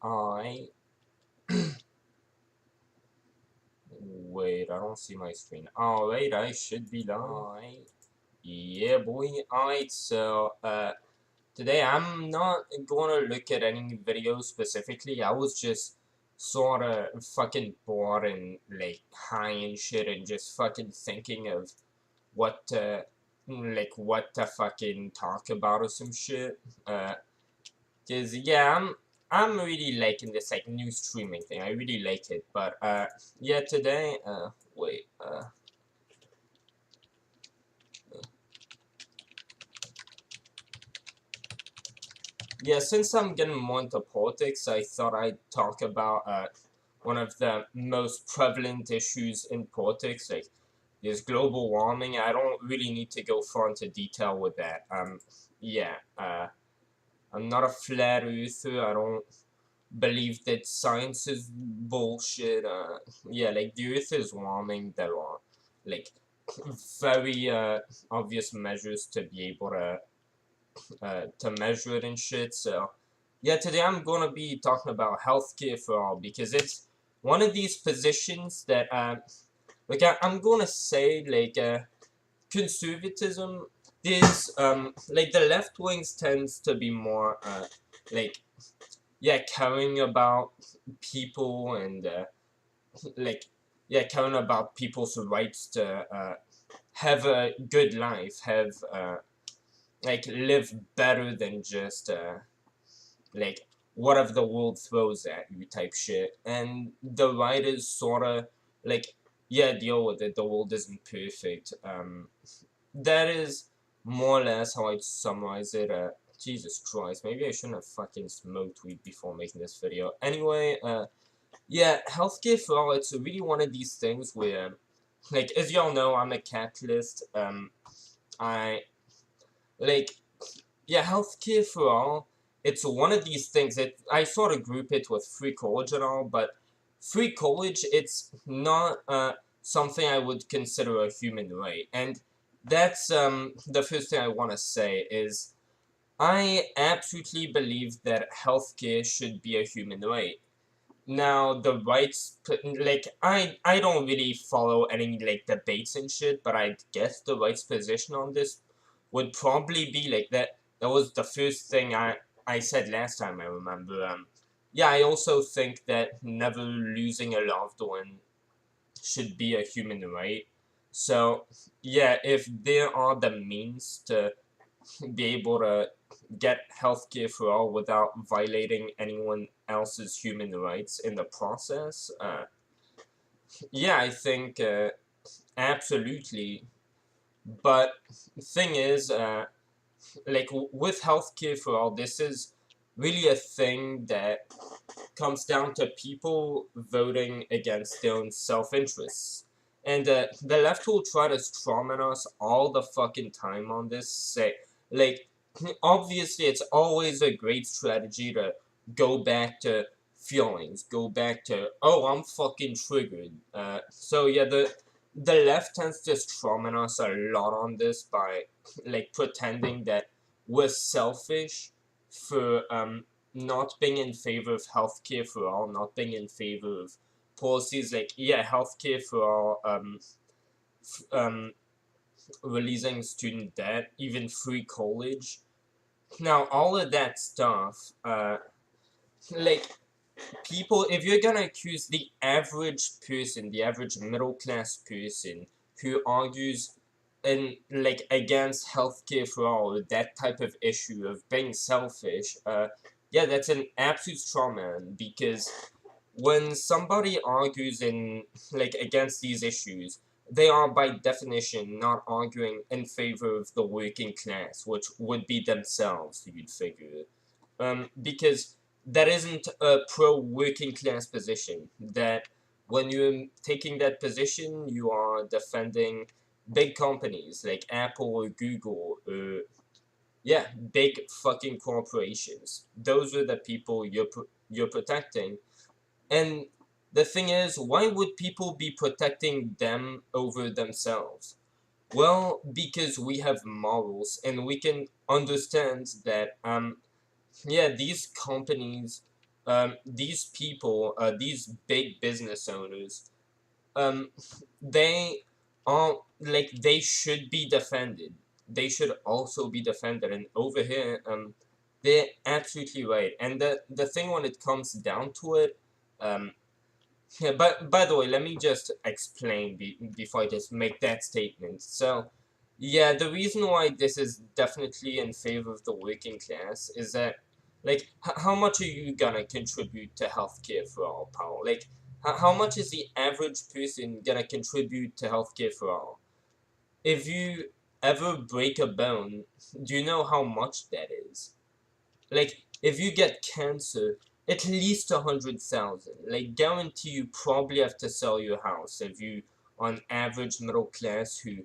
I wait, I don't see my screen. Alright, I should be live. Alright. Yeah, boy. Alright, so today I'm not gonna look at any videos specifically. I was just sorta fucking bored and like high and shit and just fucking thinking of what what to fucking talk about or some shit. Uh Cause yeah, I'm really liking this like new streaming thing. I really like it. But yeah, today wait yeah, since I'm getting more into politics, I thought I'd talk about one of the most prevalent issues in politics, like there's global warming. I don't really need to go far into detail with that. Yeah, I'm not a flat earther. I don't believe that science is bullshit. Yeah, like the earth is warming. There are like very obvious measures to be able to measure it and shit. So yeah, today I'm gonna be talking about healthcare for all because it's one of these positions that like I'm gonna say like conservatism is like the left wings tends to be more like yeah caring about people and like yeah caring about people's rights to have a good life, have like live better than just like whatever the world throws at you type shit. And the writers sorta like yeah deal with it. The world isn't perfect. That is more or less how I'd summarize it. Jesus Christ, maybe I shouldn't have fucking smoked weed before making this video. Anyway, yeah, healthcare for all, it's really one of these things where, like, as y'all know, I'm a capitalist. I, like, yeah, healthcare for all, it's one of these things that I sort of group it with free college and all, but free college, it's not, something I would consider a human right. And that's, the first thing I want to say is, I absolutely believe that healthcare should be a human right. Now the rights, like I don't really follow any like debates and shit, but I guess the rights position on this would probably be like that. That was the first thing I said last time I remember. Yeah, I also think that never losing a loved one should be a human right. So yeah, if there are the means to be able to get healthcare for all without violating anyone else's human rights in the process. Yeah, I think absolutely. But thing is, like with healthcare for all, this is really a thing that comes down to people voting against their own self-interests. And the left will try to strawman us all the fucking time on this. Say, like, obviously, it's always a great strategy to go back to feelings, go back to, oh, I'm fucking triggered. So yeah, the left tends to strawman us a lot on this by like pretending that we're selfish for not being in favor of healthcare for all, not being in favor of policies like yeah, healthcare for all, releasing student debt, even free college. Now all of that stuff, like people, if you're gonna accuse the average person, the average middle class person who argues in like against healthcare for all, that type of issue of being selfish, yeah, that's an absolute straw man because when somebody argues in like against these issues, they are by definition not arguing in favor of the working class, which would be themselves, you'd figure. Because that isn't a pro working class position. That when you're taking that position, you are defending big companies like Apple or Google, yeah, big fucking corporations. Those are the people you're protecting. And the thing is, why would people be protecting them over themselves? Well, because we have morals and we can understand that yeah, these companies these people, these big business owners, um, they are like they should be defended. They should also be defended. And over here, they're absolutely right. And the thing when it comes down to it, um, yeah. But by the way, let me just explain before I just make that statement. So, yeah, the reason why this is definitely in favor of the working class is that, like, how much are you gonna contribute to healthcare for all, Paul? Like, how much is the average person gonna contribute to healthcare for all? If you ever break a bone, do you know how much that is? Like, if you get cancer, at least 100,000. Like, guarantee you probably have to sell your house if you on average middle class who,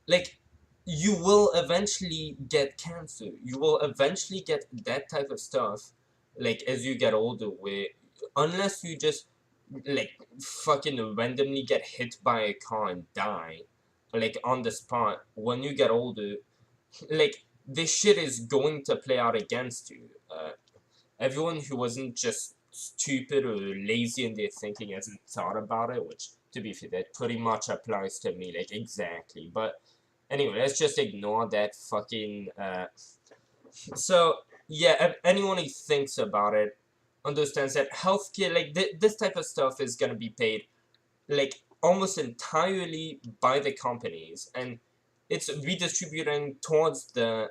like, you will eventually get cancer. You will eventually get that type of stuff. Like, as you get older, where unless you just like fucking randomly get hit by a car and die, like on the spot. When you get older, like this shit is going to play out against you. Everyone who wasn't just stupid or lazy in their thinking hasn't thought about it, which to be fair, that pretty much applies to me, like exactly. But anyway, let's just ignore that fucking. So yeah, if anyone who thinks about it understands that healthcare, like this type of stuff, is gonna be paid like almost entirely by the companies, and it's redistributing towards the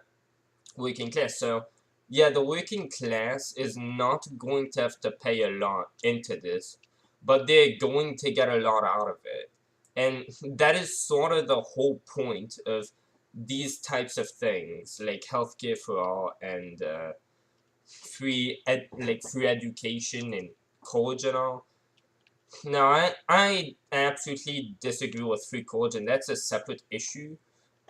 working class. So, yeah, the working class is not going to have to pay a lot into this, but they're going to get a lot out of it. And that is sort of the whole point of these types of things, like healthcare for all and free education and college and all. Now, I absolutely disagree with free college, and that's a separate issue.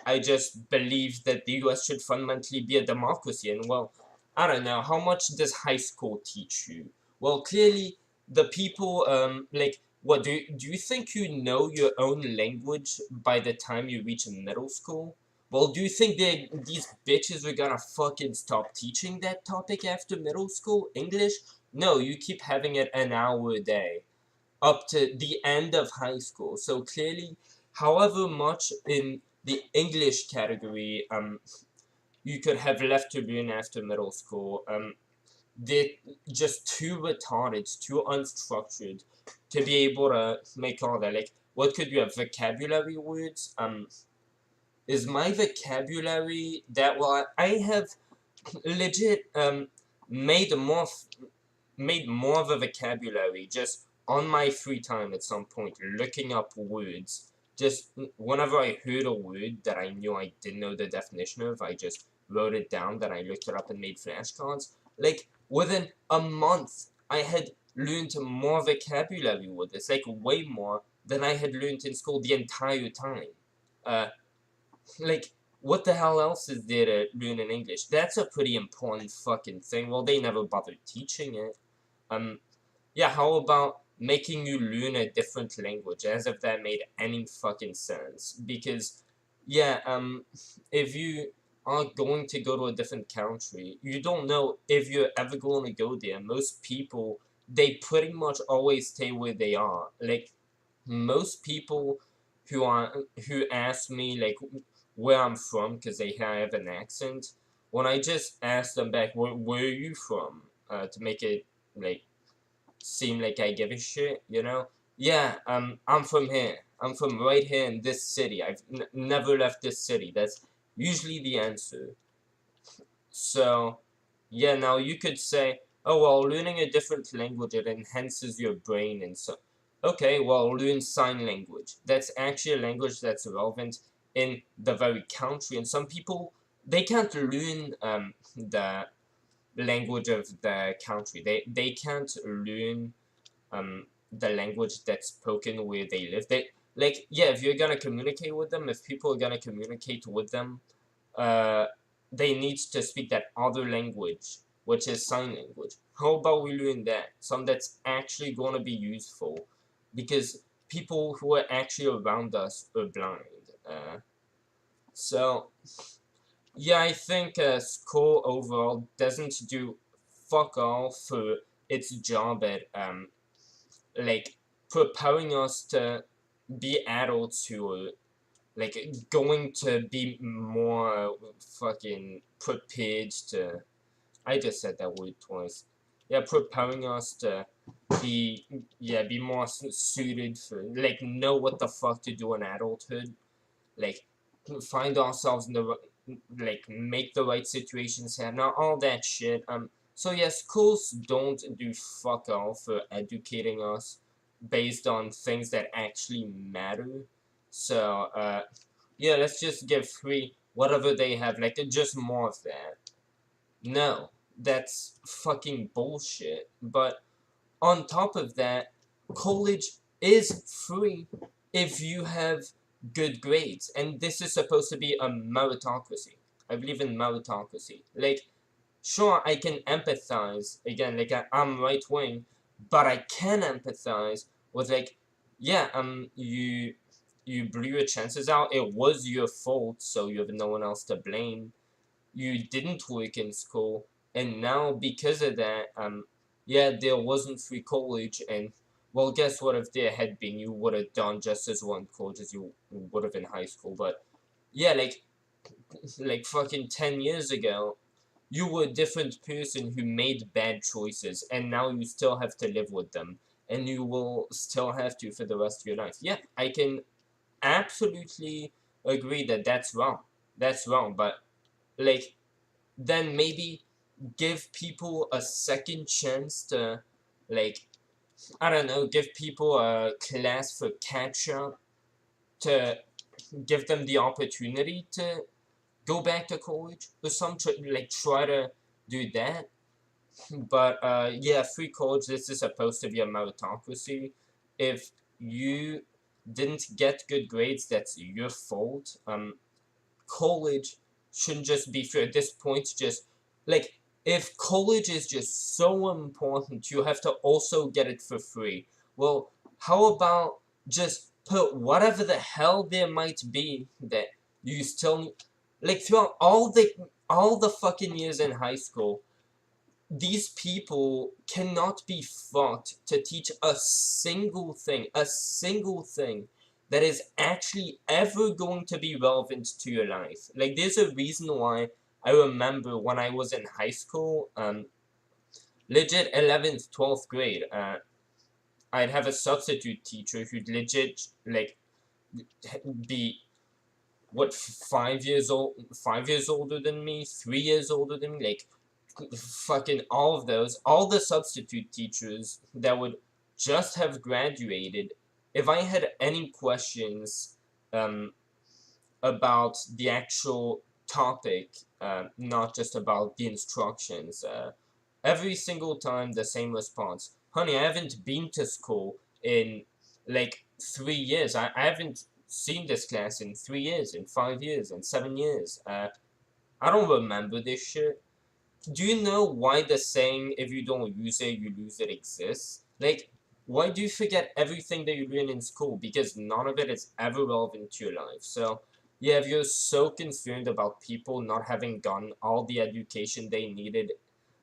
I just believe that the US should fundamentally be a democracy. And well, I don't know, how much does high school teach you? Well, clearly, the people, like, what, do you think you know your own language by the time you reach middle school? Well, do you think that these bitches are gonna fucking stop teaching that topic after middle school? English? No, you keep having it an hour a day up to the end of high school. So clearly, however much in the English category you could have left to learn after middle school, they're just too retarded, too unstructured to be able to make all that. Like, what could you have? Vocabulary words? Is my vocabulary that well? I have legit made more made more of a vocabulary just on my free time at some point, looking up words. Just whenever I heard a word that I knew I didn't know the definition of, I just wrote it down, then I looked it up and made flashcards. Like, within a month, I had learned more vocabulary with this, like, way more than I had learned in school the entire time. Uh, like, what the hell else is there to learn in English? That's a pretty important fucking thing. Well, they never bothered teaching it. Um, yeah, how about making you learn a different language, as if that made any fucking sense? Because, yeah, if you are going to go to a different country, you don't know if you're ever going to go there. Most people, they pretty much always stay where they are. Like, most people who ask me, like, where I'm from, because they have an accent, when I just ask them back, where are you from? To make it, like, seem like I give a shit, you know? Yeah, I'm from here. I'm from right here in this city. I've never left this city. That's usually the answer. So, yeah, now you could say, oh, well, learning a different language, it enhances your brain and so. Okay, well, learn sign language. That's actually a language that's relevant in the very country. And some people, they can't learn the language of the country. They can't learn the language that's spoken where they live. They like yeah, if you're gonna communicate with them, if people are gonna communicate with them, uh, they need to speak that other language, which is sign language. How about we learn that? Some that's actually gonna be useful, because people who are actually around us are blind. So yeah, I think school overall doesn't do fuck all for its job at like preparing us to be adults who are like going to be more fucking prepared to. I just said that word twice. Yeah, preparing us to be be more suited for like know what the fuck to do in adulthood, like find ourselves in the like make the right situations happen, all that shit. So yeah, schools don't do fuck all for educating us based on things that actually matter. So yeah, let's just give free whatever they have, like just more of that. No, that's fucking bullshit. But on top of that, college is free if you have good grades. And this is supposed to be a meritocracy. I believe in meritocracy. Like, sure, I can empathize. Again, like, I'm right wing, but I can empathize with, like, yeah, you blew your chances out. It was your fault, so you have no one else to blame. You didn't work in school, and now because of that, yeah, there wasn't free college, and well, guess what? If there had been, you would have done just as well in college as you would have in high school. But yeah, like fucking 10 years ago, you were a different person who made bad choices, and now you still have to live with them, and you will still have to for the rest of your life. Yeah, I can absolutely agree that that's wrong. That's wrong, but like then maybe give people a second chance to like I don't know, give people a class for catch up to give them the opportunity to go back to college or some like try to do that. But yeah, free college, this is supposed to be a meritocracy. If you didn't get good grades, that's your fault. College shouldn't just be free at this point. Just like if college is just so important, you have to also get it for free. Well, how about just put whatever the hell there might be that you still like throughout all the fucking years in high school, these people cannot be fucked to teach a single thing that is actually ever going to be relevant to your life. Like, there's a reason why I remember when I was in high school, legit 11th, 12th grade, I'd have a substitute teacher who'd legit, like, be, what, 5 years old, 5 years older than me, 3 years older than me, like, fucking all of those, all the substitute teachers that would just have graduated, if I had any questions um, about the actual topic, not just about the instructions, every single time the same response. Honey, I haven't been to school in like 3 years. I haven't seen this class in 3 years, in 5 years, in 7 years. I don't remember this shit. Do you know why the saying "if you don't use it, you lose it" exists? Like, why do you forget everything that you learn in school? Because none of it is ever relevant to your life. So, yeah, if you're so concerned about people not having gotten all the education they needed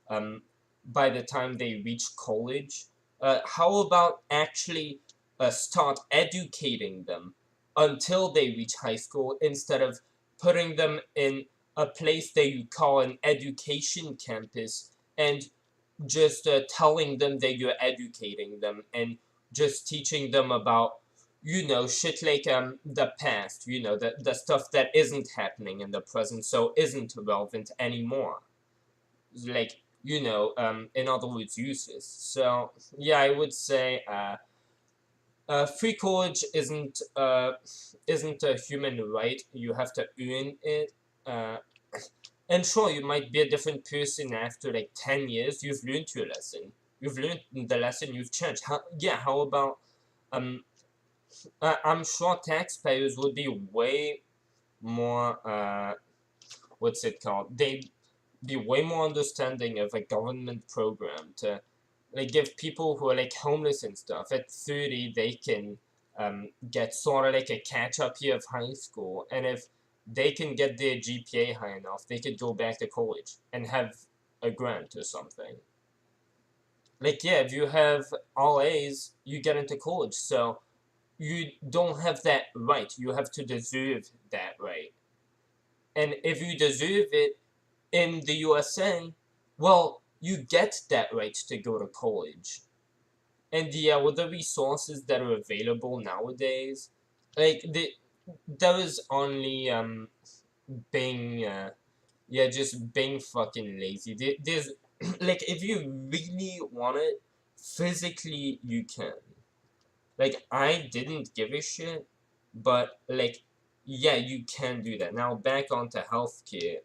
um, by the time they reach college, how about actually start educating them until they reach high school instead of putting them in a place that you call an education campus and just telling them that you're educating them and just teaching them about shit like the past, the stuff that isn't happening in the present, so isn't relevant anymore, like in other words, useless. So yeah, I would say free college isn't a human right. You have to earn it. uh, and sure, you might be a different person after like 10 years. You've learned your lesson. You've learned the lesson. You've changed. How about um I'm sure taxpayers would be way more what's it called, they'd be way more understanding of a government program to like give people who are like homeless and stuff at 30, they can get sort of like a catch up year of high school, and if they can get their GPA high enough, they could go back to college and have a grant or something. like, yeah, if you have all A's, you get into college. So you don't have that right. You have to deserve that right. And if you deserve it in the USA, well, you get that right to go to college. And yeah, with the resources that are available nowadays, like there is only being yeah, just being fucking lazy. There's like, if you really want it, physically you can. Like, I didn't give a shit, but like, yeah, you can do that. Now back onto healthcare.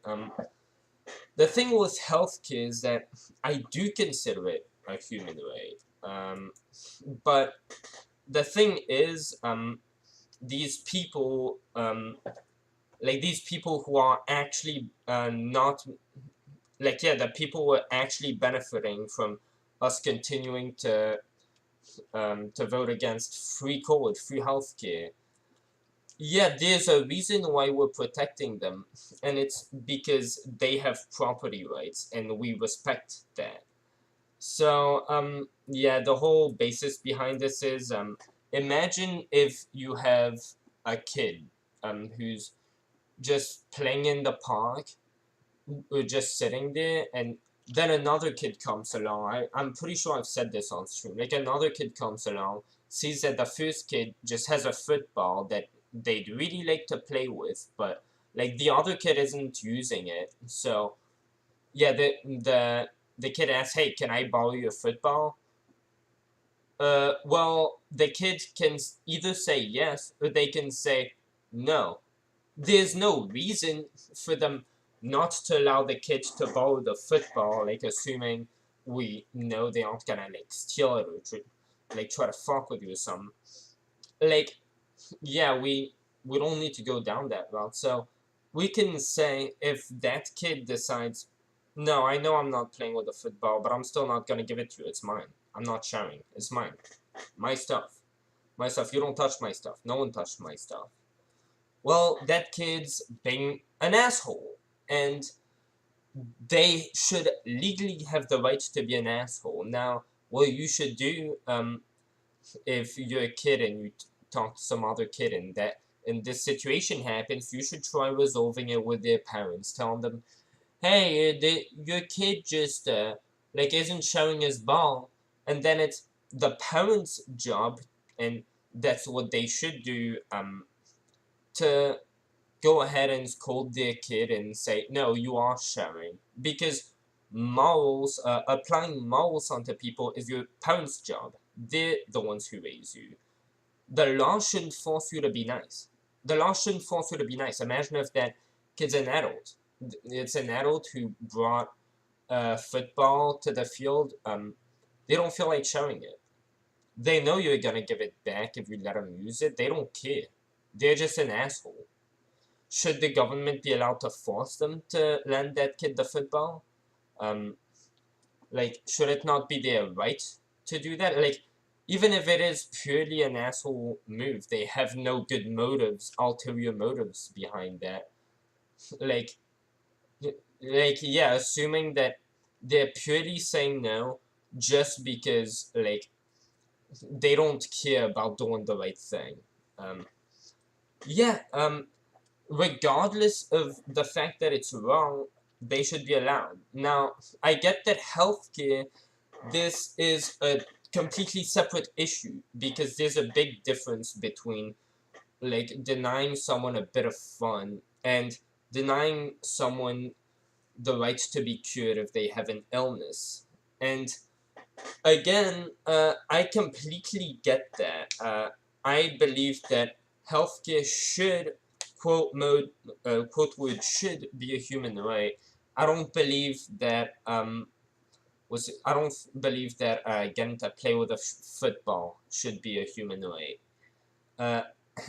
The thing with healthcare is that I do consider it a human right. But the thing is, these people, like these people who are actually not, like, yeah, the people who are actually benefiting from us continuing to vote against free college, free healthcare. Yeah, there's a reason why we're protecting them, and it's because they have property rights, and we respect that. So, yeah, the whole basis behind this is, imagine if you have a kid, who's just playing in the park, or just sitting there, and then another kid comes along. I'm pretty sure I've said this on stream. Like, another kid comes along, sees that the first kid just has a football that they'd really like to play with, but like the other kid isn't using it. So yeah, the kid asks, "Hey, can I borrow your football?" Well, the kid can either say yes or they can say no. There's no reason for them not to allow the kid to borrow the football, like, assuming we know they aren't gonna like steal it or like try to fuck with you or something. Like, yeah, we don't need to go down that route. So we can say, if that kid decides, no, I know I'm not playing with the football, but I'm still not gonna give it to you. It's mine. I'm not sharing. It's mine. My stuff. My stuff. You don't touch my stuff. No one touched my stuff. Well, that kid's being an asshole, and they should legally have the right to be an asshole. Now, what you should do, if you're a kid and you talk to some other kid and that and this situation happens, you should try resolving it with their parents, telling them, hey, your kid just like isn't showing his ball, and then it's the parents' job, and that's what they should do, to go ahead and scold their kid and say, no, you are sharing. Because morals, applying morals onto people is your parents' job. They're the ones who raise you. The law shouldn't force you to be nice. The law shouldn't force you to be nice. Imagine if that kid's an adult. It's an adult who brought football to the field. They don't feel like showing it. They know you're gonna give it back if you let them use it. They don't care. They're just an asshole. Should the government be allowed to force them to lend that kid the football? Um, like, should it not be their right to do that? Like, even if it is purely an asshole move, they have no good motives, ulterior motives behind that. Like, yeah, assuming that they're purely saying no just because, like, they don't care about doing the right thing. Um, yeah, regardless of the fact that it's wrong, they should be allowed. Now, I get that healthcare, this is a completely separate issue, because there's a big difference between like denying someone a bit of fun and denying someone the right to be cured if they have an illness. And again, I completely get that. I believe that healthcare should, quote word, should be a human right. I don't believe that I don't believe that getting to play with a football should be a human right. Uh,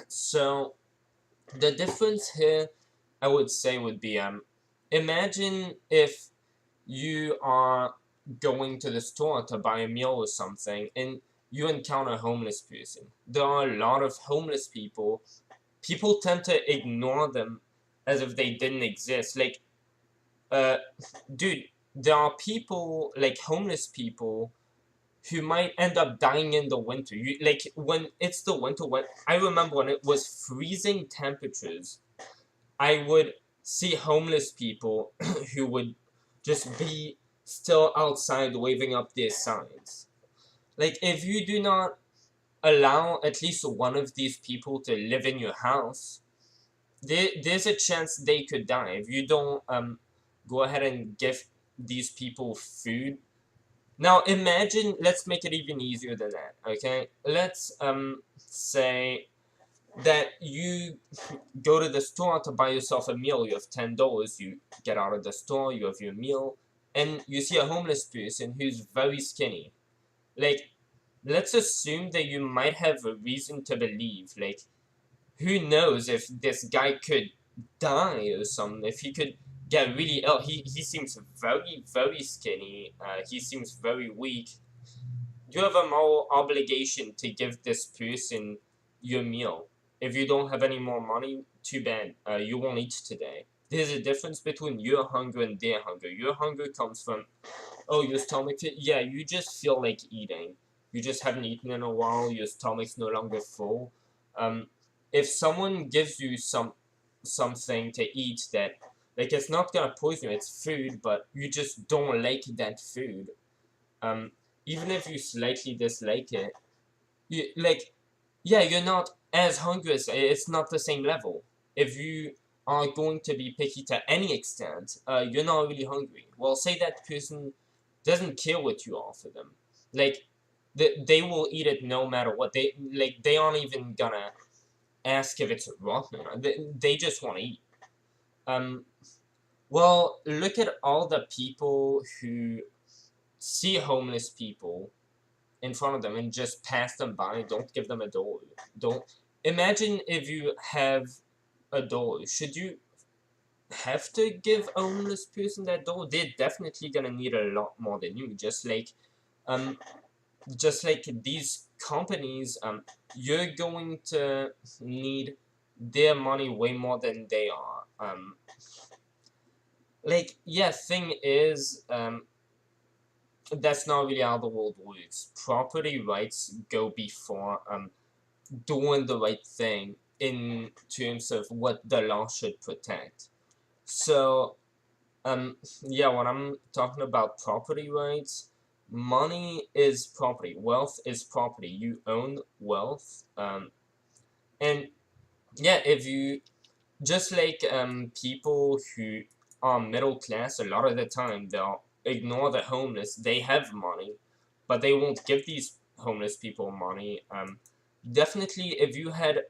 so the difference here, I would say, would be, imagine if you are going to the store to buy a meal or something, and you encounter a homeless person. There are a lot of homeless people. People tend to ignore them as if they didn't exist. Like, uh, dude, there are people, like homeless people, who might end up dying in the winter. Like when it's the winter, when I remember when it was freezing temperatures, I would see homeless people who would just be still outside waving up their signs. Like if you do not allow at least one of these people to live in your house, there's a chance they could die if you don't go ahead and give these people food. Now imagine, let's make it even easier than that, okay? Let's say that you go to the store to buy yourself a meal. You have $10. You get out of the store, you have your meal, and you see a homeless person who's very skinny. Like, let's assume that you might have a reason to believe, like, who knows if this guy could die or something, if he could get really ill. He seems very, very skinny. He seems very weak. You have a moral obligation to give this person your meal. If you don't have any more money, too bad. You won't eat today. There's a difference between your hunger and their hunger. Your hunger comes from, oh, your stomach. Yeah, you just feel like eating. You just haven't eaten in a while. Your stomach's no longer full. Um, if someone gives you something to eat that, like, it's not gonna poison you, it's food, but you just don't like that food. Um, Even if you slightly dislike it, you like, yeah, you're not as hungry as it's not the same level. If you are going to be picky to any extent, you're not really hungry. Well, say that person doesn't care what you offer them. Like, they will eat it no matter what. They aren't even gonna ask if it's rotten or not. They just want to eat. Um, well, look at all the people who see homeless people in front of them and just pass them by. Don't give them a dollar. Don't imagine if you have a dollar. Should you have to give a homeless person that dollar? They're definitely gonna need a lot more than you. Um, just like these companies, you're going to need their money way more than they are. Like, yeah, thing is, that's not really how the world works. Property rights go before doing the right thing in terms of what the law should protect. So, yeah, when I'm talking about property rights, money is property, wealth is property. You own wealth, and yeah, if you just like people who are middle class, a lot of the time they'll ignore the homeless. They have money, but they won't give these homeless people money. Definitely, if you had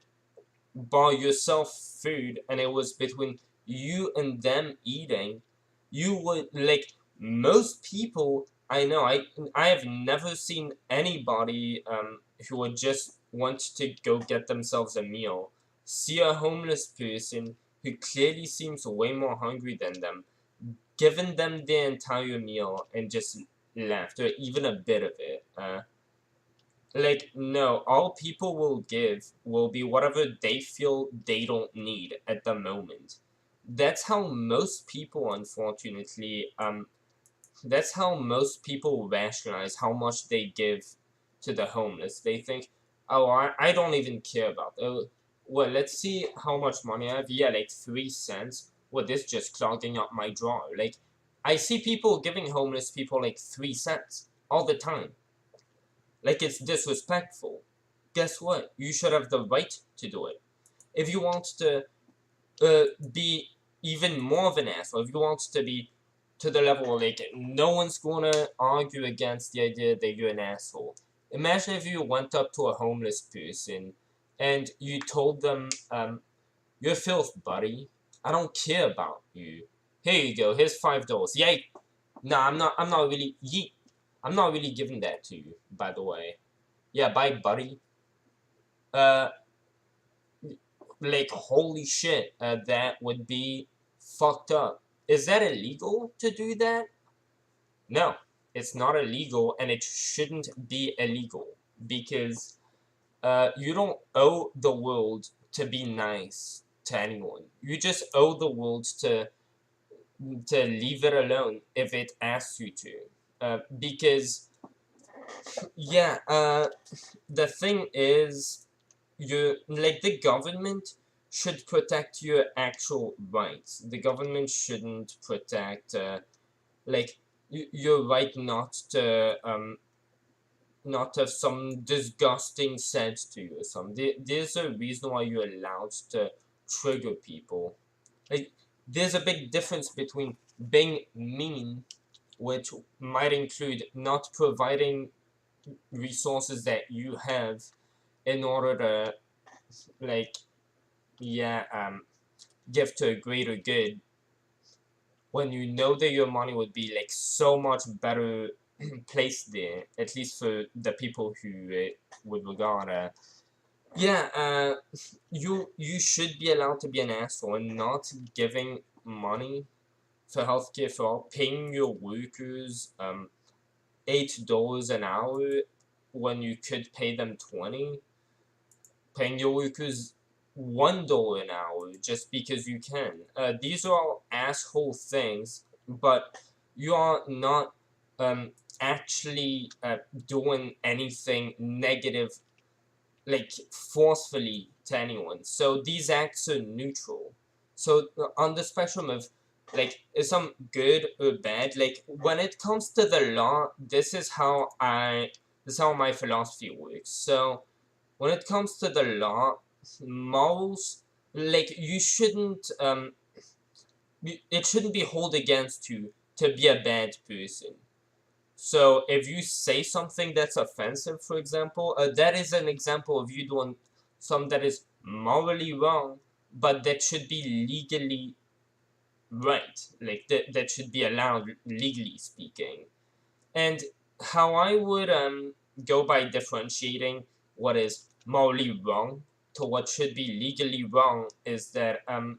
bought yourself food and it was between you and them eating, you would like most people I know. I have never seen anybody who would just want to go get themselves a meal, see a homeless person who clearly seems way more hungry than them, giving them their entire meal and just left, or even a bit of it. Like, no, all people will give will be whatever they feel they don't need at the moment. That's how most people, unfortunately, that's how most people rationalize how much they give to the homeless. They think, oh, I don't even care about it. Well, let's see how much money I have. Yeah, like 3 cents. Well, this just clogging up my drawer. Like, I see people giving homeless people like 3 cents all the time. Like, it's disrespectful. Guess what? You should have the right to do it. If you want to be even more of an asshole, if you want to be to the level where like no one's gonna argue against the idea that you're an asshole. Imagine if you went up to a homeless person and you told them, "You're filth, buddy. I don't care about you. Here you go. Here's $5. Yay! No, I'm not. I'm not really. I'm not really giving that to you. By the way. Yeah, bye, buddy. Uh, like holy shit, that would be fucked up. Is that illegal to do that? No, it's not illegal, and it shouldn't be illegal because you don't owe the world to be nice to anyone. You just owe the world to leave it alone if it asks you to, because Yeah, the thing is, the government should protect your actual rights. The government shouldn't protect, like, your right not to have some disgusting sense to you or something. There's a reason why you're allowed to trigger people. Like, there's a big difference between being mean, which might include not providing resources that you have in order to, like, yeah, give to a greater good, when you know that your money would be like so much better placed there, at least for the people who would regard. Yeah, you should be allowed to be an asshole and not giving money for healthcare for all, paying your workers $8 an hour when you could pay them 20, paying your workers $1 an hour just because you can. These are all asshole things, but you are not um, actually doing anything negative, like forcefully to anyone. So these acts are neutral. So on the spectrum of like is some good or bad, like when it comes to the law, this is how my philosophy works. So when it comes to the law, morals, like it shouldn't be held against you to be a bad person. So if you say something that's offensive, for example, that is an example of you doing something that is morally wrong, but that should be legally right. Like that should be allowed legally speaking. And how I would go by differentiating what is morally wrong to what should be legally wrong is that I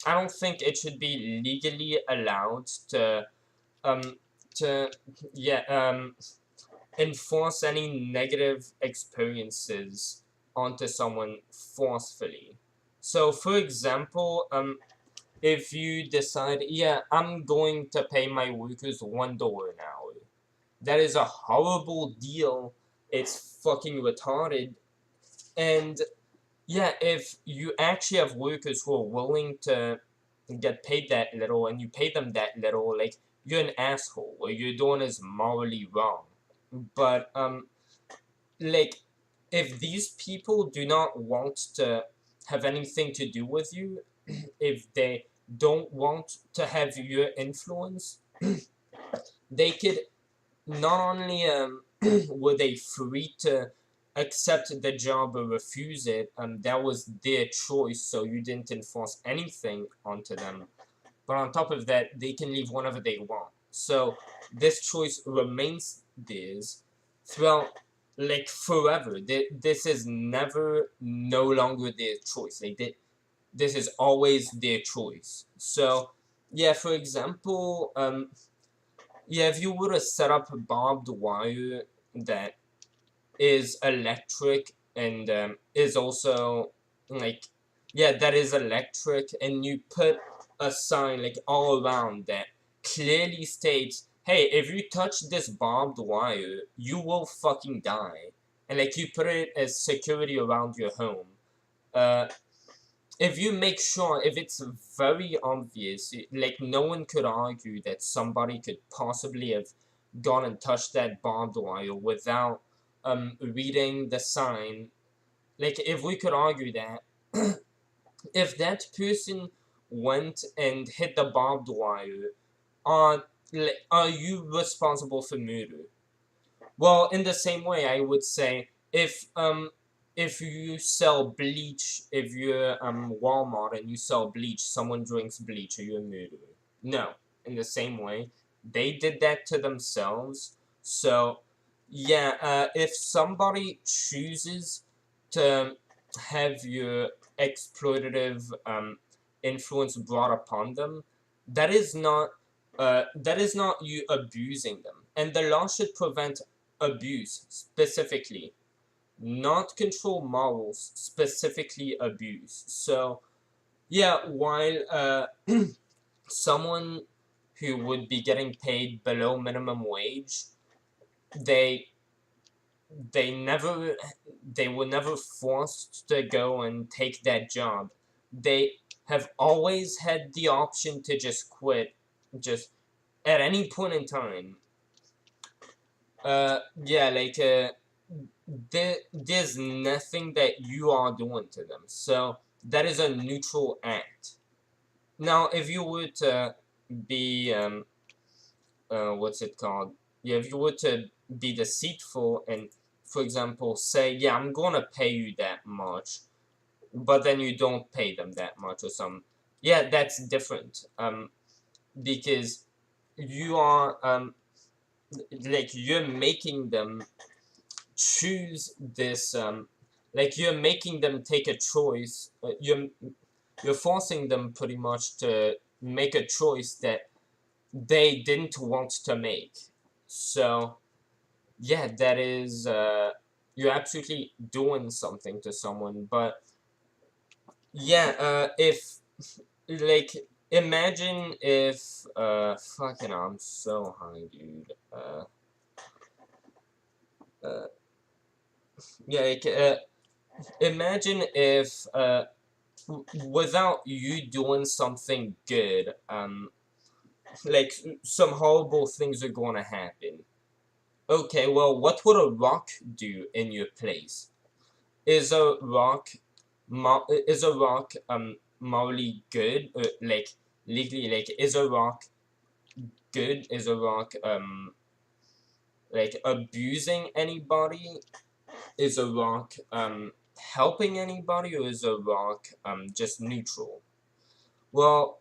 don't think it should be legally allowed um to yeah enforce any negative experiences onto someone forcefully. So, for example, if you decide, yeah, I'm going to pay my workers $1 an hour, that is a horrible deal. It's fucking retarded. And yeah, if you actually have workers who are willing to get paid that little and you pay them that little, like, you're an asshole. What you're doing is morally wrong. But like, if these people do not want to have anything to do with you, if they don't want to have your influence, they could not only were they free to accept the job or refuse it, that was their choice, so you didn't enforce anything onto them. But on top of that, they can leave whenever they want. So this choice remains theirs throughout, like, forever. This is never no longer their choice. This is always their choice. So yeah, for example, yeah, if you were to set up a barbed wire that is electric and is also like, yeah, that is electric, and you put a sign like all around that clearly states, hey, if you touch this barbed wire, you will fucking die, and like you put it as security around your home. uh if you make sure, if it's very obvious, like no one could argue that somebody could possibly have gone and touched that barbed wire without reading the sign. Like if we could argue that if that person went and hit the barbed wire, are are you responsible for murder? Well, in the same way, I would say if you sell bleach, if you're Walmart and you sell bleach, someone drinks bleach, are you a murderer? No. In the same way, they did that to themselves. So yeah, if somebody chooses to have your exploitative influence brought upon them, that is not you abusing them, and the law should prevent abuse specifically, not control morals, specifically abuse. So yeah, while someone who would be getting paid below minimum wage, they they they were never forced to go and take that job. They have always had the option to just quit, just at any point in time. Yeah, like, there's nothing that you are doing to them, so that is a neutral act. Now, if you were to be, what's it called? Yeah, if you were to be deceitful and, for example, say, yeah, I'm gonna pay you that much, but then you don't pay them that much or something. Yeah, that's different. Because you are, like, you're making them choose this, like, you're making them take a choice. You're forcing them pretty much to make a choice that they didn't want to make. So yeah, that is, you're absolutely doing something to someone. But yeah, if, like, imagine if, fucking, I'm so high, dude. Uh, yeah, like, imagine if, without you doing something good, like, some horrible things are gonna happen. Okay, well, what would a rock do in your place? Is a rock, is a rock, morally good? Like, legally, like, is a rock good? Is a rock, like, abusing anybody? Is a rock, helping anybody? Or is a rock, just neutral? Well,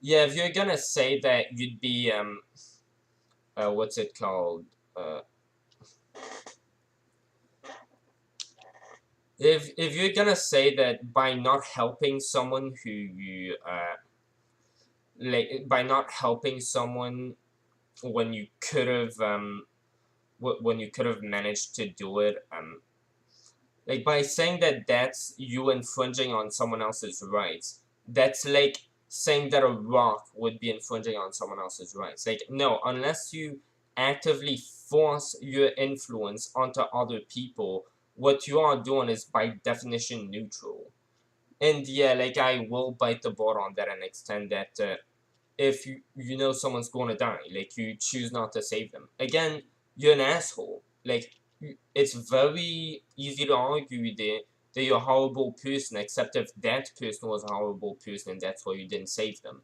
yeah, if you're gonna say that, you'd be, what's it called? Uh, if you're gonna say that by not helping someone who you, like, by not helping someone when you could have, when you could have managed to do it, like, by saying that that's you infringing on someone else's rights, that's like saying that a rock would be infringing on someone else's rights. Like, no, unless you actively force your influence onto other people, what you are doing is by definition neutral. And yeah, like, I will bite the bullet on that and extend that, if you know someone's gonna die, like, you choose not to save them. Again, you're an asshole. Like, it's very easy to argue that you're a horrible person, except if that person was a horrible person and that's why you didn't save them.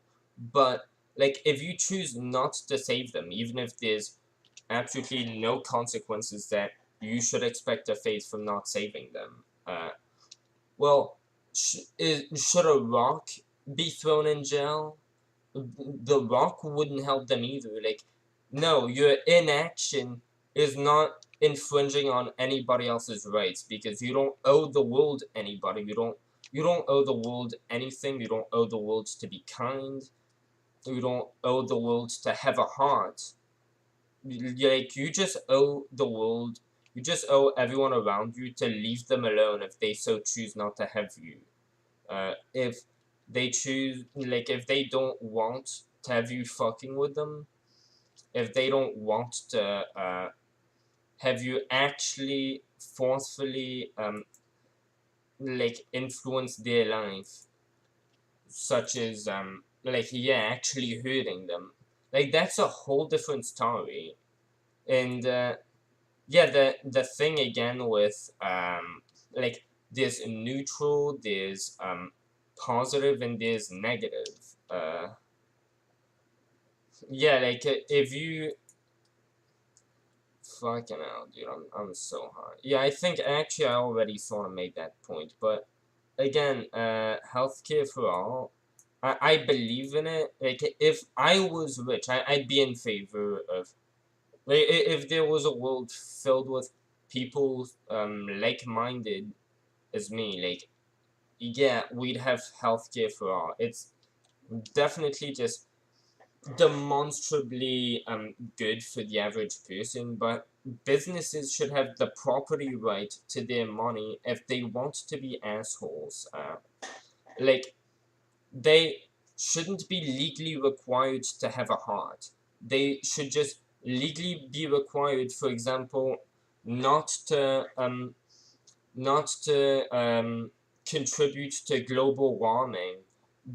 But, like, if you choose not to save them, even if there's absolutely no consequences that you should expect to face from not saving them, well, should a rock be thrown in jail? The rock wouldn't help them either. Like, no, your inaction is not infringing on anybody else's rights, because you don't owe the world anybody. You don't owe the world anything. You don't owe the world to be kind. You don't owe the world to have a heart. Like, you just owe the world. You just owe everyone around you to leave them alone if they so choose not to have you. If they choose, like, if they don't want to have you fucking with them, if they don't want to, have you actually forcefully, like, influence their life, such as, like, yeah, actually hurting them, like, that's a whole different story. And, yeah, the thing again with, like, there's neutral, there's, positive, and there's negative. Uh, yeah, like, if you, fucking hell, dude, I'm so high. Yeah, I think actually I already sort of made that point, but again, healthcare for all, I believe in it. Like, if I was rich, I'd be in favor of, like, if there was a world filled with people, like-minded as me, like, yeah, we'd have healthcare for all. It's definitely just demonstrably, good for the average person, but businesses should have the property right to their money if they want to be assholes. Like, they shouldn't be legally required to have a heart. They should just legally be required, for example, not to not to contribute to global warming,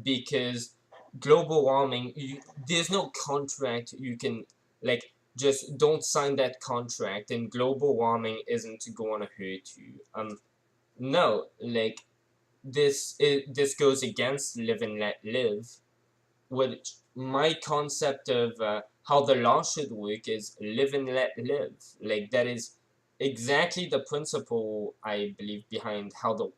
because global warming, there's no contract you can, like, just don't sign that contract and global warming isn't going to hurt you. No, like, this goes against live and let live, which my concept of how the law should work is live and let live. Like, that is exactly the principle I believe behind how the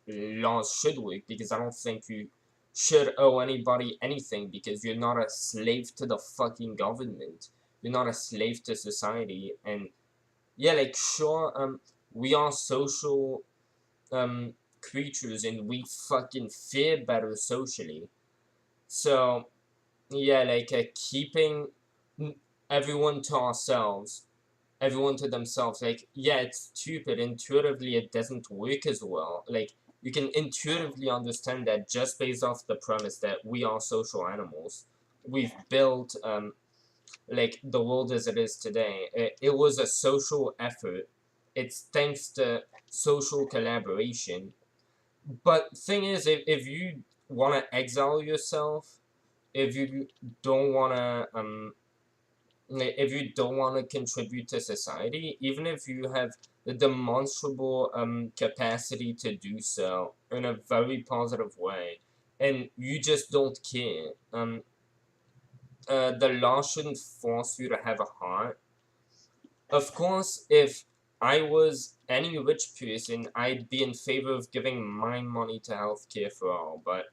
laws should work, because I don't think you should owe anybody anything, because you're not a slave to the fucking government. You're not a slave to society. And yeah, like, sure, we are social um creatures and we fucking fare better socially. So yeah, like, keeping everyone to ourselves, everyone to themselves, like, yeah, it's stupid. Intuitively, it doesn't work as well. Like, you can intuitively understand that just based off the premise that we are social animals. We've built, like, the world as it is today. It was a social effort. It's thanks to social collaboration. But thing is, if you want to exile yourself, if you don't want to if you don't want to contribute to society, even if you have the demonstrable capacity to do so in a very positive way, and you just don't care, the law shouldn't force you to have a heart. Of course, if I was any rich person, I'd be in favor of giving my money to healthcare for all. But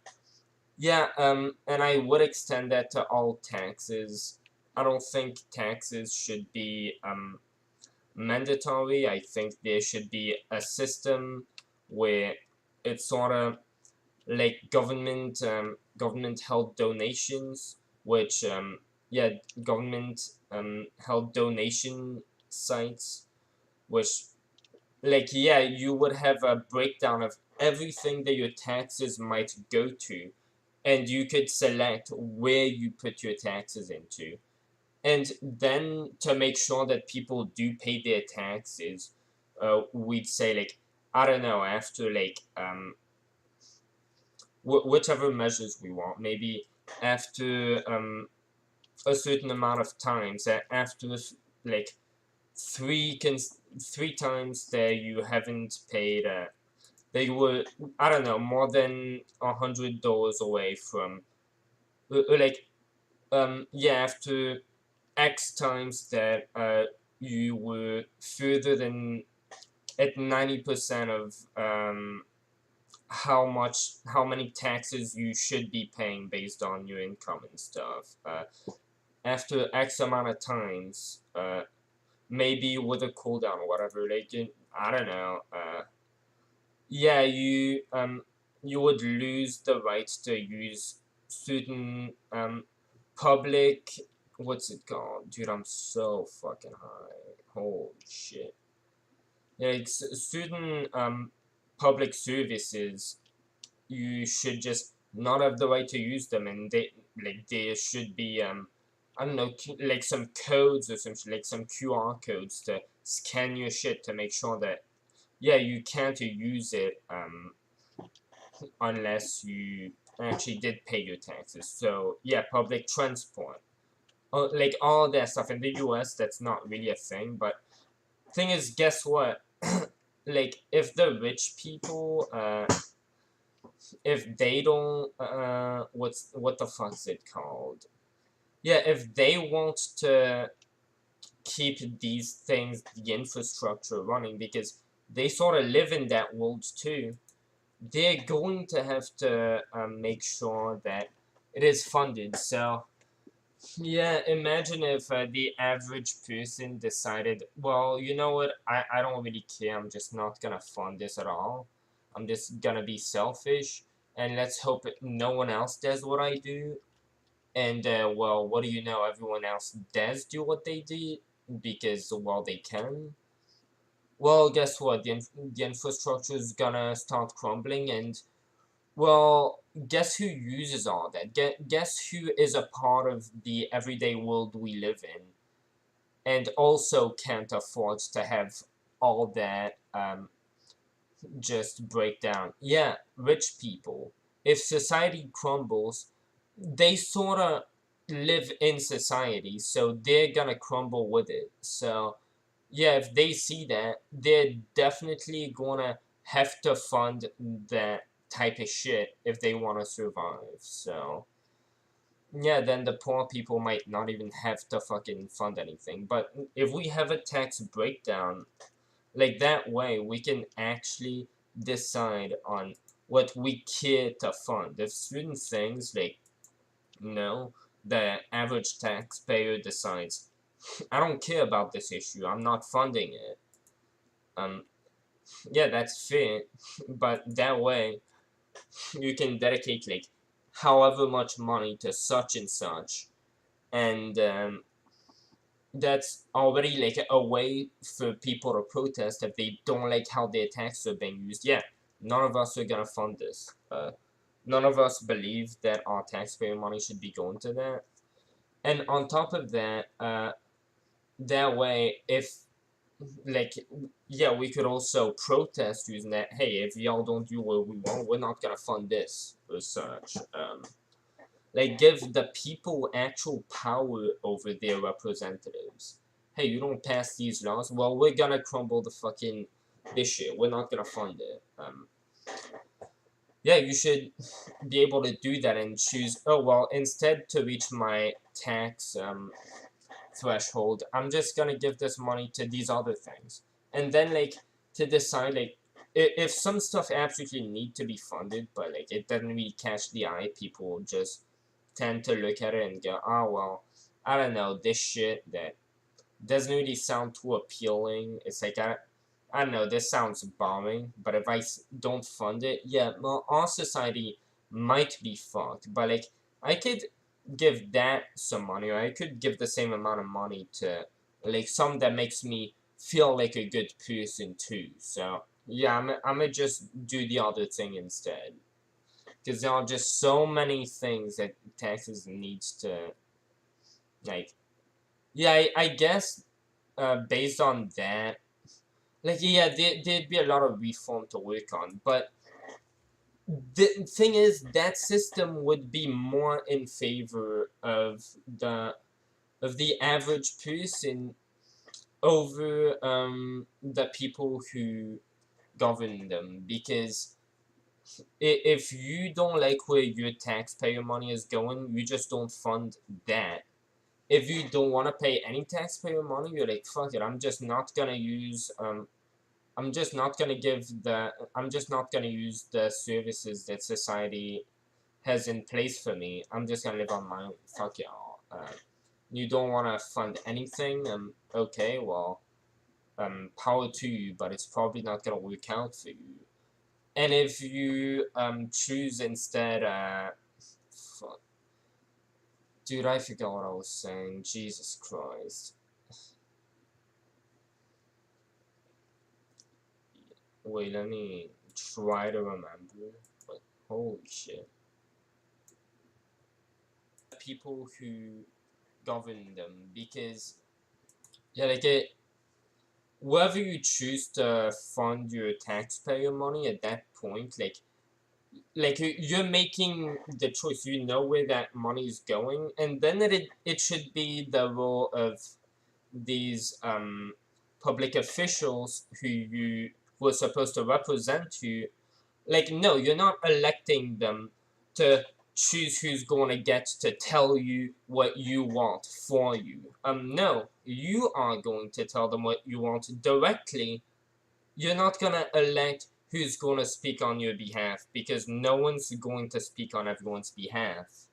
yeah, and I would extend that to all taxes. I don't think taxes should be mandatory. I think there should be a system where it's sort of like government held donations, which yeah, government held donation sites, which, like, yeah, you would have a breakdown of everything that your taxes might go to, and you could select where you put your taxes into. And then to make sure that people do pay their taxes, we'd say, like, I don't know, after, like, whichever measures we want, maybe after a certain amount of times, after, like, three times that you haven't paid, they were, I don't know, more than $100 away from, like, yeah, after X times that you were further than at 90% of how many taxes you should be paying based on your income and stuff. After X amount of times, maybe with a cooldown or whatever, like, I don't know. Yeah, you would lose the right to use certain public, what's it called? Dude, I'm so fucking high. Holy shit. Yeah, it's certain public services, you should just not have the right to use them, and they, like, there should be I don't know, like, some codes or some like some QR codes to scan your shit to make sure that, yeah, you can't use it unless you actually did pay your taxes. So yeah, public transport, like, all that stuff in the U.S. that's not really a thing. But thing is, guess what? Like, if the rich people, if they don't, what the fuck's it called? Yeah, if they want to keep these things, the infrastructure running, because they sort of live in that world too, they're going to have to make sure that it is funded. So yeah, imagine if the average person decided, well, you know what, I don't really care, I'm just not gonna fund this at all. I'm just gonna be selfish, and let's hope no one else does what I do. And well, what do you know, everyone else does do what they do because, well, they can. Well, guess what, the infrastructure is gonna start crumbling, and, well, guess who uses all that? Guess who is a part of the everyday world we live in and also can't afford to have all that just break down. Yeah, rich people. If society crumbles, they sort of live in society, so they're gonna crumble with it. So, yeah, if they see that, they're definitely gonna have to fund that type of shit if they want to survive. So, yeah, then the poor people might not even have to fucking fund anything. But if we have a tax breakdown, like that way, we can actually decide on what we care to fund. If certain things, like, no, the average taxpayer decides, I don't care about this issue, I'm not funding it. Um, yeah, that's fair, but that way, you can dedicate, like, however much money to such and such, and, that's already like a way for people to protest if they don't like how their taxes are being used. Yeah, none of us are gonna fund this. None of us believe that our taxpayer money should be going to that. And on top of that, that way, if like, yeah, we could also protest using that. Hey, if y'all don't do what we want, we're not gonna fund this or such. Like, give the people actual power over their representatives. Hey, you don't pass these laws, well, we're gonna crumble the fucking this shit. We're not gonna fund it. Yeah, you should be able to do that and choose, oh, well, instead to reach my tax, threshold, I'm just gonna give this money to these other things. And then, like, to decide, like, if some stuff absolutely need to be funded, but, like, it doesn't really catch the eye, people just tend to look at it and go, oh, well, I don't know, this shit that doesn't really sound too appealing. It's like, I don't know, this sounds boring, but if I don't fund it, yeah, well, our society might be fucked, but, like, I could give that some money, or I could give the same amount of money to, like, something that makes me feel like a good person, too. So, yeah, I'm gonna just do the other thing instead. Because there are just so many things that taxes needs to, like, yeah, I guess, based on that, like, yeah, there'd be a lot of reform to work on, but the thing is, that system would be more in favor the of the average person over the people who govern them, because if you don't like where your taxpayer money is going, you just don't fund that. If you don't want to pay any taxpayer money, you're like, fuck it, I'm just not gonna use I'm just not gonna use the services that society has in place for me. I'm just gonna live on my own. Fuck y'all. You don't want to fund anything. Okay, well, power to you, but it's probably not gonna work out for you. And if you choose instead, fuck, dude, I forgot what I was saying. Jesus Christ. Wait, let me try to remember. But holy shit. People who govern them, because yeah, like whether you choose to fund your taxpayer money at that point, like you're making the choice. You know where that money is going, and then it should be the role of these public officials who are supposed to represent you. Like, no, you're not electing them to choose who's going to get to tell you what you want for you. No, you are going to tell them what you want directly. You're not going to elect who's going to speak on your behalf, because no one's going to speak on everyone's behalf.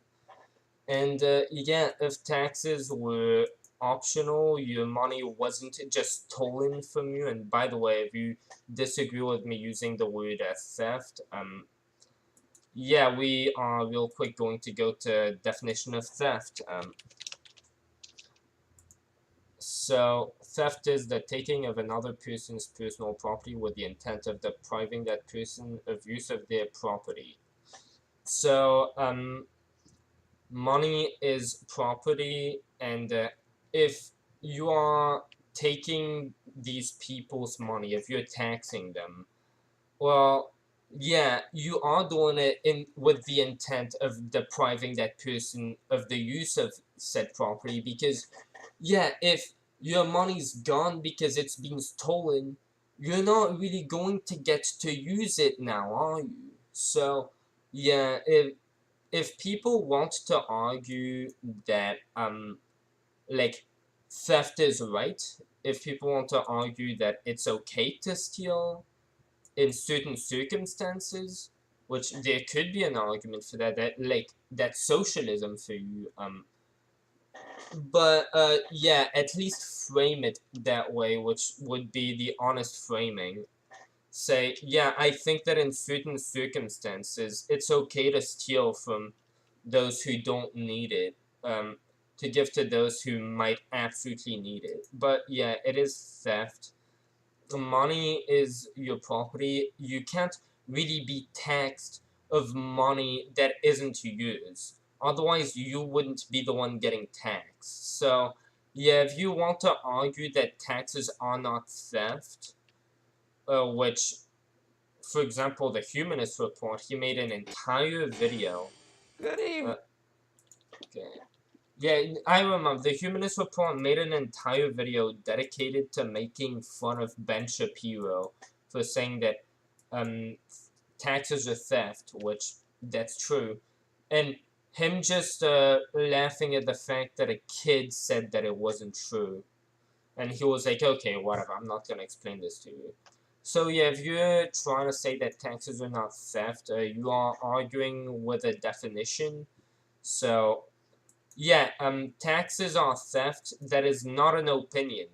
And yeah, if taxes were optional, your money wasn't just stolen from you. And by the way, if you disagree with me using the word theft, yeah, we are real quick going to go to definition of theft. So theft is the taking of another person's personal property with the intent of depriving that person of use of their property. So money is property, and if you are taking these people's money, if you're taxing them, well, yeah, you are doing it in with the intent of depriving that person of the use of said property, because yeah, if your money's gone because it's been stolen, you're not really going to get to use it now, are you? So yeah, if people want to argue that like theft is right, if people want to argue that it's okay to steal in certain circumstances, which there could be an argument for that, that like that's socialism for you, but yeah, at least frame it that way, which would be the honest framing. Say, yeah, I think that in certain circumstances it's okay to steal from those who don't need it, to give to those who might absolutely need it. But yeah, it is theft. Money is your property. You can't really be taxed of money that isn't yours. Otherwise, you wouldn't be the one getting taxed. So, yeah, if you want to argue that taxes are not theft, which, for example, the Humanist Report, he made an entire video. Good evening. Uh, okay. Yeah, I remember the Humanist Report made an entire video dedicated to making fun of Ben Shapiro for saying that um, taxes are theft, which that's true, and him just laughing at the fact that a kid said that it wasn't true, and he was like, okay, whatever, I'm not gonna explain this to you. So yeah, if you're trying to say that taxes are not theft, you are arguing with a definition. So yeah, taxes are theft. That is not an opinion.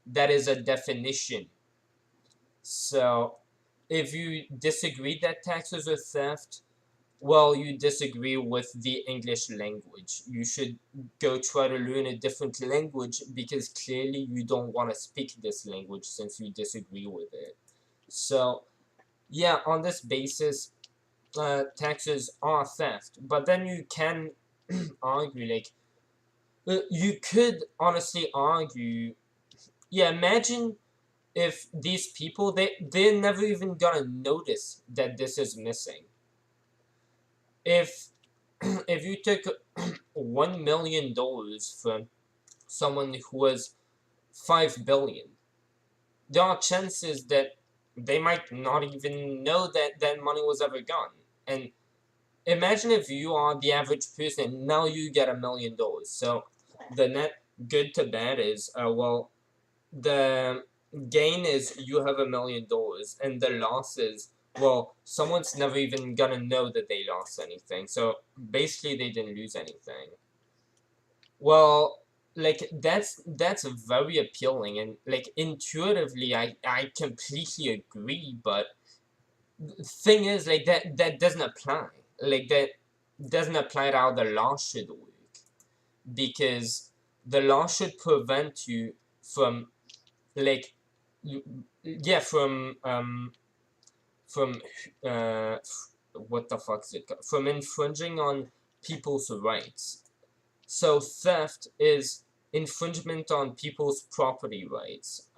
That is a definition. So, if you disagree that taxes are theft, well, you disagree with the English language. You should go try to learn a different language because clearly you don't want to speak this language since you disagree with it. So, yeah, on this basis, taxes are theft. But then you can argue, like, you could honestly argue, yeah, imagine if these people, they're never even gonna notice that this is missing. If if you took $1 million from someone who has 5 billion, there are chances that they might not even know that that money was ever gone. And imagine if you are the average person, now you get $1 million. So the net good to bad is, well, the gain is you have $1 million, and the loss is, well, someone's never even gonna know that they lost anything. So basically, they didn't lose anything. Well, like that's very appealing, and like intuitively, I completely agree. But the thing is, like that doesn't apply. Like that doesn't apply to how the law should work, because the law should prevent you from, like, yeah, from uh what the fuck is it called? From infringing on people's rights. So theft is infringement on people's property rights.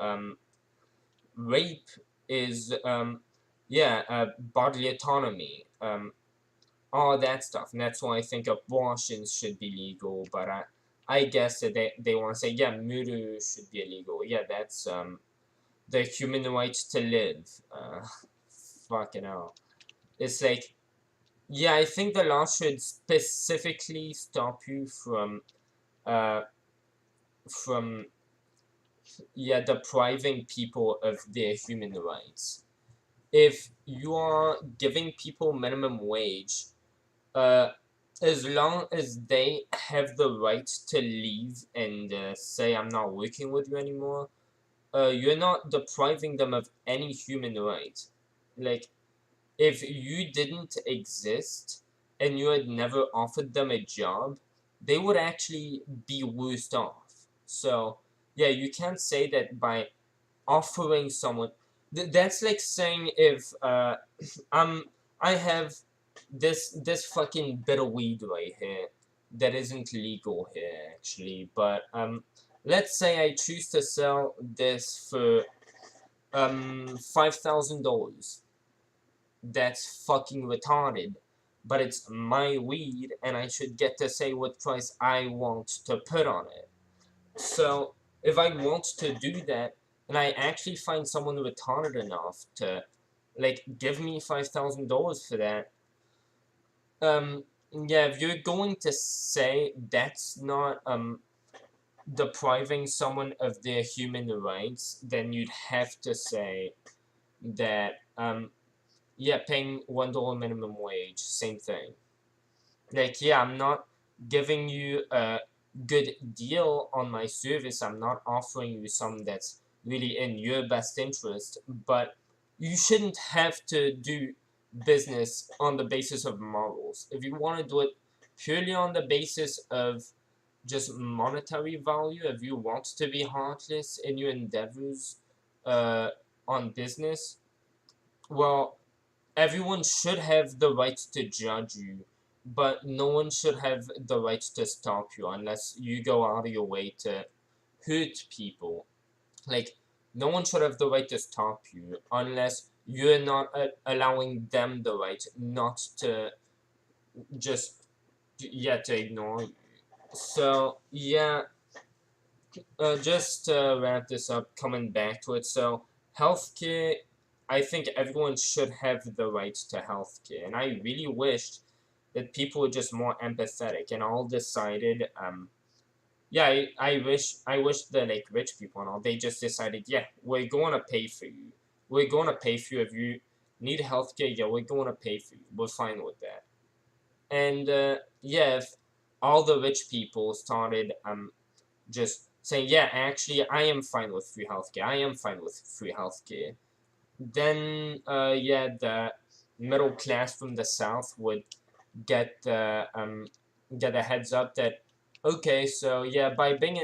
Rape is yeah, bodily autonomy, all that stuff, and that's why I think abortions should be legal. But I guess that they want to say, yeah, murder should be illegal. Yeah, that's the human right to live. Fucking hell. It's like, yeah, I think the law should specifically stop you uh, from, yeah, depriving people of their human rights. If you are giving people minimum wage, uh, as long as they have the right to leave and say, I'm not working with you anymore, you're not depriving them of any human right. Like, if you didn't exist and you had never offered them a job, they would actually be worse off. So, yeah, you can't say that by offering someone. That's like saying if I'm I have this fucking bit of weed right here that isn't legal here actually, but let's say I choose to sell this for $5,000. That's fucking retarded. But it's my weed, and I should get to say what price I want to put on it. So, if I want to do that, and I actually find someone retarded enough to, like, give me $5,000 for that, yeah, if you're going to say that's not, depriving someone of their human rights, then you'd have to say that, yeah, paying $1 minimum wage, same thing. Like, yeah, I'm not giving you a good deal on my service. I'm not offering you something that's really in your best interest, but you shouldn't have to do business on the basis of morals. If you want to do it purely on the basis of just monetary value, if you want to be heartless in your endeavors uh, on business, well, everyone should have the right to judge you, but no one should have the right to stop you unless you go out of your way to hurt people. Like, no one should have the right to stop you unless you're not allowing them the right not to just, yeah, to ignore you. So, yeah, just to wrap this up, coming back to it, so healthcare, I think everyone should have the right to healthcare, and I really wished that people were just more empathetic and all decided, yeah, I wish the like rich people and all, they just decided, yeah, we're going to pay for you. We're going to pay for you if you need healthcare. Yeah, we're going to pay for you. We're fine with that. And yeah, if all the rich people started just saying, yeah, actually, I am fine with free healthcare. I am fine with free healthcare. Then, yeah, the middle class from the south would get get a heads up that, okay, so yeah, by being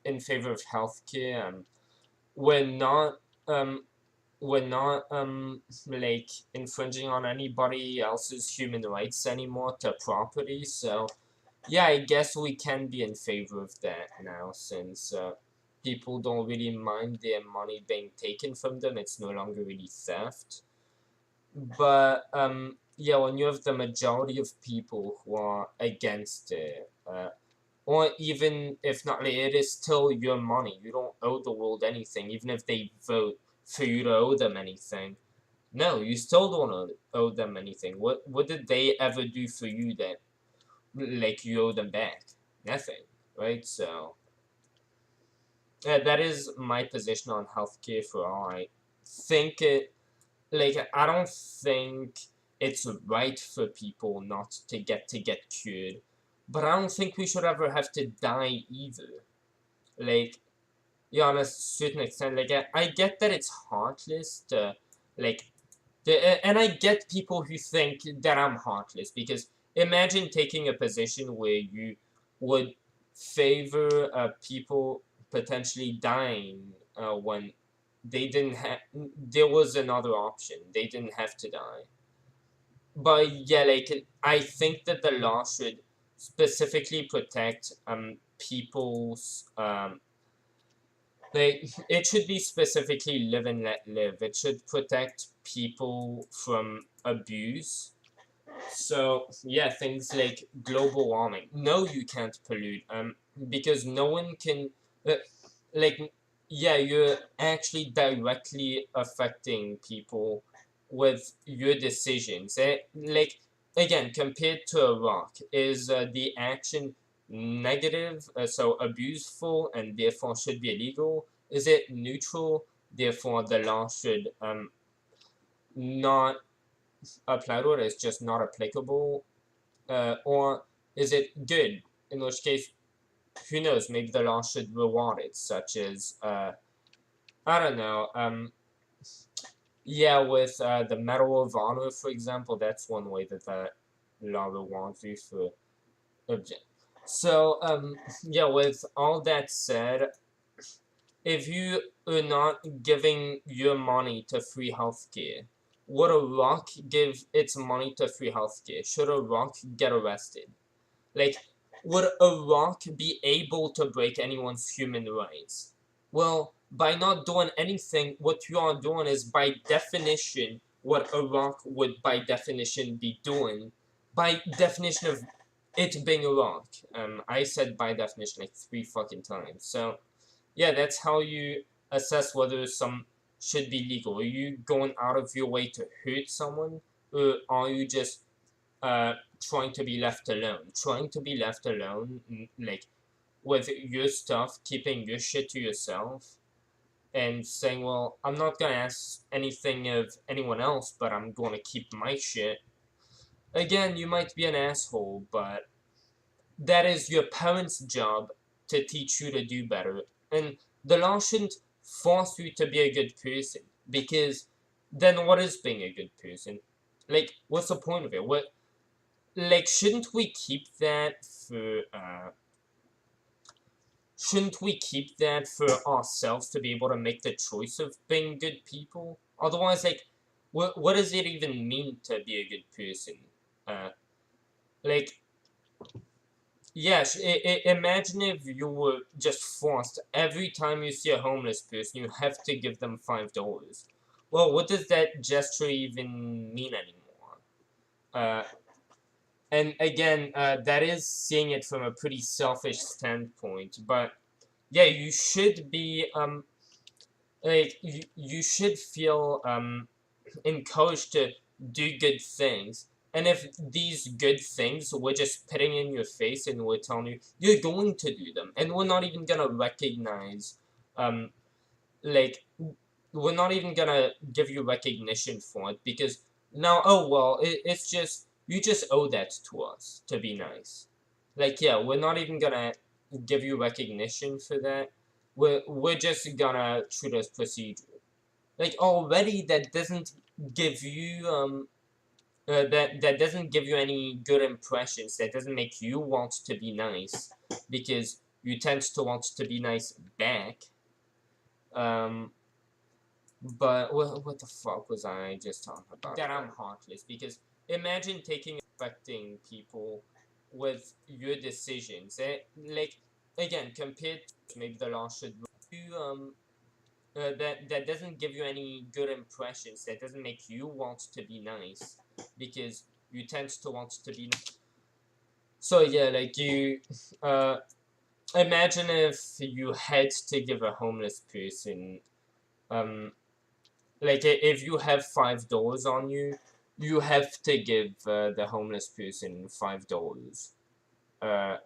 in favor of healthcare, we're not um we're not like infringing on anybody else's human rights anymore to property. So yeah, I guess we can be in favor of that now, since people don't really mind their money being taken from them. It's no longer really theft. But yeah, when you have the majority of people who are against it, or even if not, like, it is still your money. You don't owe the world anything, even if they vote for you to owe them anything. No, you still don't owe them anything. What did they ever do for you that like you owe them back? Nothing, right? So that is my position on healthcare for all. I think it like I don't think it's right for people not to get cured, but I don't think we should ever have to die either. Like, yeah, on a certain extent, like I get that it's heartless to like and I get people who think that I'm heartless, because imagine taking a position where you would favor people potentially dying when they didn't have. There was another option. They didn't have to die. But yeah, like I think that the law should specifically protect people's like it should be specifically live and let live. It should protect people from abuse. So yeah, things like global warming. No, you can't pollute. Because no one can. Uh, like yeah, you're actually directly affecting people with your decisions. Like again, compared to Iraq, is the action negative, so abuseful, and therefore should be illegal? Is it neutral, therefore the law should not apply to it? It's just not applicable, or is it good? In which case, who knows? Maybe the law should reward it, such as I don't know. Yeah, with the Medal of Honor, for example, that's one way that the law rewards you for object. So, yeah, with all that said, if you are not giving your money to free healthcare, would a rock give its money to free healthcare? Should a rock get arrested? Like, would a rock be able to break anyone's human rights? Well, by not doing anything, what you are doing is by definition what a rock would by definition be doing. By definition of it being a rock. I said by definition like 3 fucking times. So yeah, that's how you assess whether some should be legal. Are you going out of your way to hurt someone, or are you just trying to be left alone? Trying to be left alone, like with your stuff, keeping your shit to yourself, and saying, well, I'm not gonna ask anything of anyone else, but I'm gonna keep my shit. Again, you might be an asshole, but that is your parents' job to teach you to do better. And the law shouldn't force you to be a good person, because then what is being a good person? Like, what's the point of it? What, like, shouldn't we keep that for ourselves to be able to make the choice of being good people? Otherwise, like, what does it even mean to be a good person? Uh, like, yes, imagine if you were just forced every time you see a homeless person, you have to give them $5. Well, what does that gesture even mean anymore? Uh, and again, that is seeing it from a pretty selfish standpoint, but yeah, you should be like you should feel encouraged to do good things. And if these good things were just putting in your face and we're telling you you're going to do them, and we're not even gonna recognize, um, like we're not even gonna give you recognition for it, because now, oh well, it's just you just owe that to us to be nice. Like, yeah, we're not even gonna give you recognition for that. We're just gonna treat as procedure. Like, already that doesn't give you that doesn't give you any good impressions. That doesn't make you want to be nice, because you tend to want to be nice back. Um, but what the fuck was I just talking about? That I'm heartless, because imagine taking affecting people with your decisions. Like, again, compared to maybe the law should you that doesn't give you any good impressions. That doesn't make you want to be nice, because you tend to want to be. So yeah, like you, uh, imagine if you had to give a homeless person, um, like if you have $5 on you, you have to give the homeless person $5. Uh,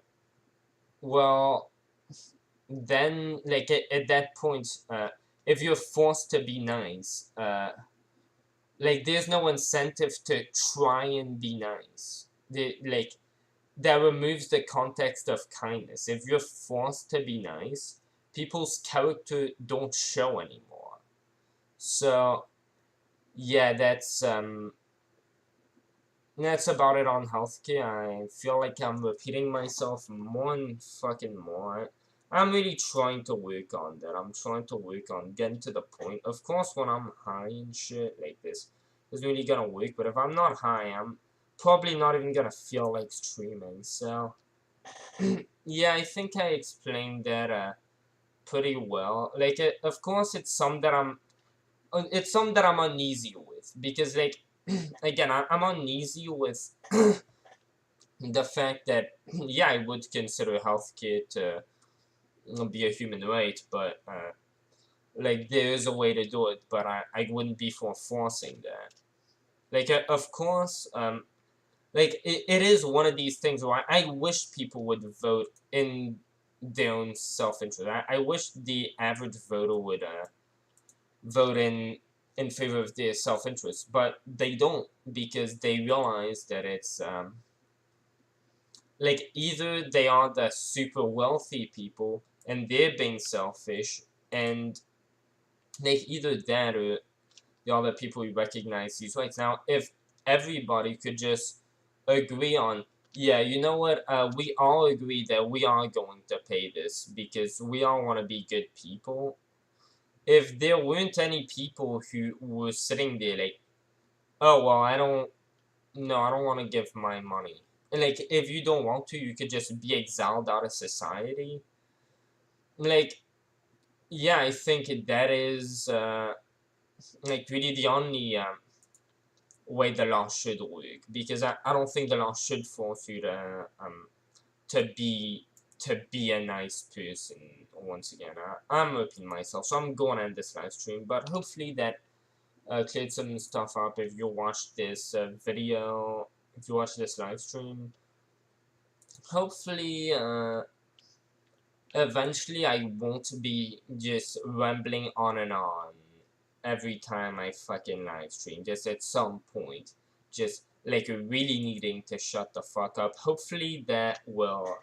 well, then like at that point, if you're forced to be nice, like there's no incentive to try and be nice. Like that removes the context of kindness. If you're forced to be nice, people's character don't show anymore. So yeah, that's about it on healthcare. I feel like I'm repeating myself more and fucking more. I'm really trying to work on that. I'm trying to work on getting to the point. Of course, when I'm high and shit like this, is really gonna work. But if I'm not high, I'm probably not even gonna feel like streaming. So yeah, I think I explained that pretty well. Like, of course, it's some that I'm uneasy with, because like again, I'm uneasy with the fact that yeah, I would consider healthcare to be a human right, but like there is a way to do it, but I wouldn't be for forcing that. Like, of course, like it is one of these things where I wish people would vote in their own self-interest. I wish the average voter would vote in favor of their self-interest, but they don't, because they realize that it's like either they are the super wealthy people and they're being selfish, and like either that or the other people who recognize these rights. Now, if everybody could just agree on, yeah, you know what, we all agree that we are going to pay this because we all want to be good people. If there weren't any people who were sitting there like, oh well, I don't, no, I don't want to give my money. like, if you don't want to, you could just be exiled out of society. Like, yeah, I think that is, like, really the only, way the law should work. Because I don't think the law should force you to be a nice person. Once again, I'm repeating myself, so I'm going to end this live stream, but hopefully that cleared some stuff up. If you watch this video, if you watch this live stream, hopefully eventually I won't be just rambling on and on every time I fucking live stream. Just at some point, just like really needing to shut the fuck up. Hopefully that will